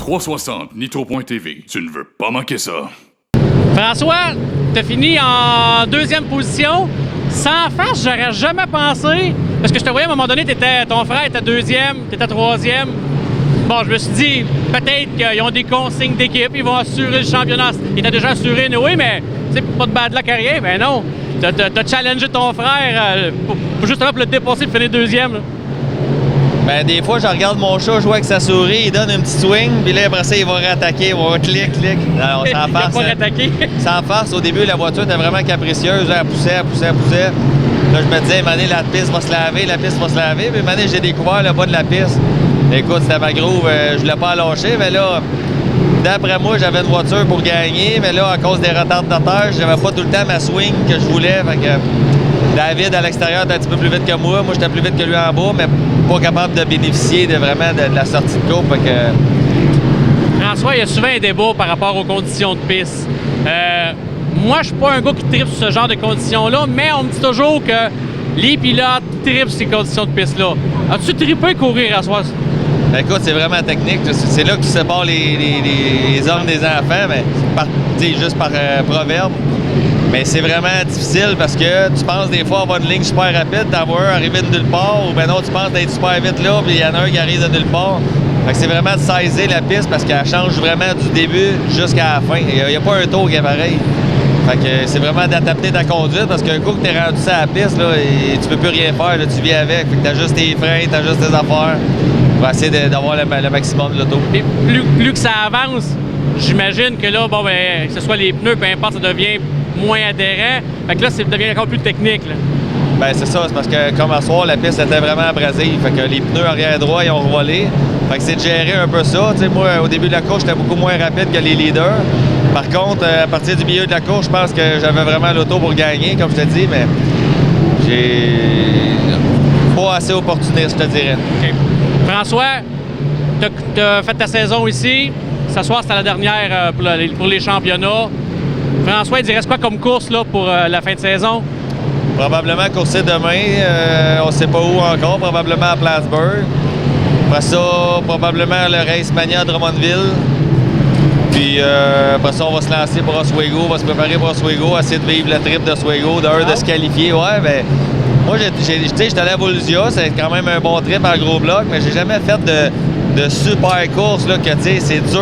360 Nitro.tv. Tu ne veux pas manquer ça. François, t'as fini en deuxième position. Sans face, j'aurais jamais pensé. Parce que je te voyais à un moment donné, ton frère était deuxième, t'étais troisième. Bon, je me suis dit, peut-être qu'ils ont des consignes d'équipe, ils vont assurer le championnat. Ils étaient déjà assurés, oui, mais tu sais, pas de bad luck à rien. Ben non, t'as challengé ton frère justement pour le dépasser et finir deuxième. Là. Ben, des fois, je regarde mon chat jouer avec sa souris, il donne un petit swing, puis là, après ça, il va réattaquer, il va clic. Alors, Il va pas réattaquer. Sans farce, au début, la voiture était vraiment capricieuse. Elle poussait. Là, je me disais, mané, la piste va se laver. Puis, mané, j'ai découvert le bas de la piste. Écoute, c'était ma groove, je voulais pas lâcher, mais là, d'après moi, j'avais une voiture pour gagner, mais là, à cause des retardataires, j'avais pas tout le temps ma swing que je voulais. Fait que David, à l'extérieur, était un petit peu plus vite que moi. Moi, j'étais plus vite que lui en bas, mais pas capable de bénéficier de la sortie de courbe. Fait que... François, il y a souvent un débat par rapport aux conditions de piste. Moi, je suis pas un gars qui tripe sur ce genre de conditions-là, mais on me dit toujours que les pilotes tripent ces conditions de piste-là. As-tu trippé courir à soir? Écoute, c'est vraiment technique. C'est là que tu sépares les hommes des enfants, mais juste par proverbe. Mais c'est vraiment difficile parce que tu penses des fois avoir une ligne super rapide, t'en vois un arriver de nulle part, ou ben non, tu penses d'être super vite là, puis il y en a un qui arrive de nulle part. Fait que c'est vraiment de saisir la piste parce qu'elle change vraiment du début jusqu'à la fin. Il n'y a pas un tour qui est pareil. Fait que c'est vraiment d'adapter ta conduite parce qu'un coup que t'es rendu sur la piste, là, et tu peux plus rien faire, là, tu vis avec. Fait que t'as juste tes freins, t'as juste tes affaires pour essayer d'avoir le maximum de l'auto. Et plus que ça avance, j'imagine que là, bon, ben, que ce soit les pneus, peu importe, ça devient moins adhérent. Fait que là, ça devient encore plus technique. Là. Ben c'est ça, c'est parce que comme à soir, la piste était vraiment abrasive. Fait que les pneus arrière droit, ils ont revolé. Fait que c'est de gérer un peu ça. T'sais, moi, au début de la course, j'étais beaucoup moins rapide que les leaders. Par contre, à partir du milieu de la course, je pense que j'avais vraiment l'auto pour gagner, comme je te dis, mais j'ai pas assez opportuniste, je te dirais. Okay. François, t'as fait ta saison ici. Ce soir, c'était la dernière pour les championnats. François, il reste quoi comme course là, pour la fin de saison? Probablement courser demain. On ne sait pas où encore. Probablement à Plattsburgh. Après ça, probablement le Race Mania à Drummondville. Puis après ça, on va se lancer pour Oswego. On va se préparer pour Oswego, essayer de vivre le trip d'Oswego, de se qualifier. Ouais, ben, moi, j'étais allé à Volusia. C'est quand même un bon trip en gros bloc, mais j'ai jamais fait de super course là, que c'est dur.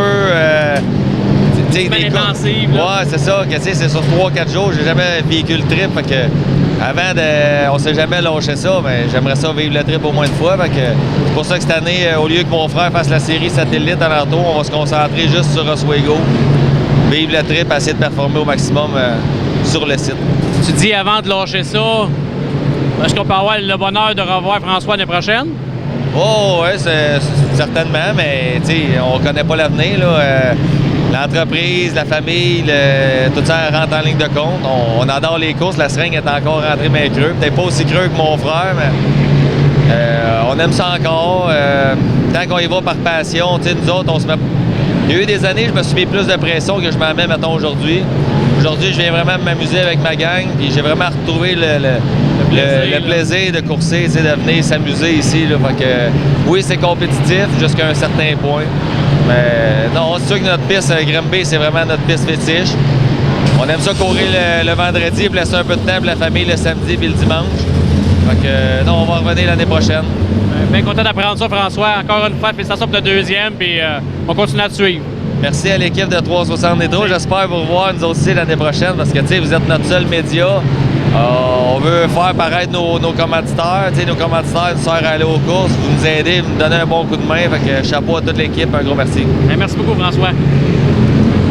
Intensive. Ouais, c'est ça. C'est sur 3-4 jours. J'ai jamais vécu le trip. Fait que on s'est jamais lâché ça, mais j'aimerais ça vivre le trip au moins une fois. Fait que c'est pour ça que cette année, au lieu que mon frère fasse la série satellite à l'entour, on va se concentrer juste sur Oswego. Vivre le trip, essayer de performer au maximum sur le site. Tu dis avant de lâcher ça, est-ce qu'on peut avoir le bonheur de revoir François l'année prochaine? Oh, ouais, certainement, mais on connaît pas l'avenir, là. L'entreprise, la famille, tout ça rentre en ligne de compte. On adore les courses. La seringue est encore rentrée bien creux. Peut-être pas aussi creux que mon frère, mais on aime ça encore. Tant qu'on y va par passion, nous autres, on se met... Il y a eu des années, je me suis mis plus de pression que je m'en mets, mettons, aujourd'hui. Aujourd'hui, je viens vraiment m'amuser avec ma gang, puis j'ai vraiment retrouvé le plaisir de courser, de venir s'amuser ici. Là. Fait que, oui, c'est compétitif jusqu'à un certain point. Mais non, c'est sûr que notre piste Grimby, c'est vraiment notre piste fétiche. On aime ça courir le vendredi et laisser un peu de temps pour la famille le samedi puis le dimanche. Fait que non, on va revenir l'année prochaine. Bien content d'apprendre ça, François. Encore une fois, félicitations pour le deuxième, puis on continue à te suivre. Merci à l'équipe de 360 Nitro. J'espère vous revoir nous aussi l'année prochaine parce que vous êtes notre seul média. On veut faire paraître nos commanditaires. Nos commanditaires nous servent à aller aux courses. Vous nous aidez, vous nous donnez un bon coup de main. Fait que chapeau à toute l'équipe. Un gros merci. Bien, merci beaucoup, François.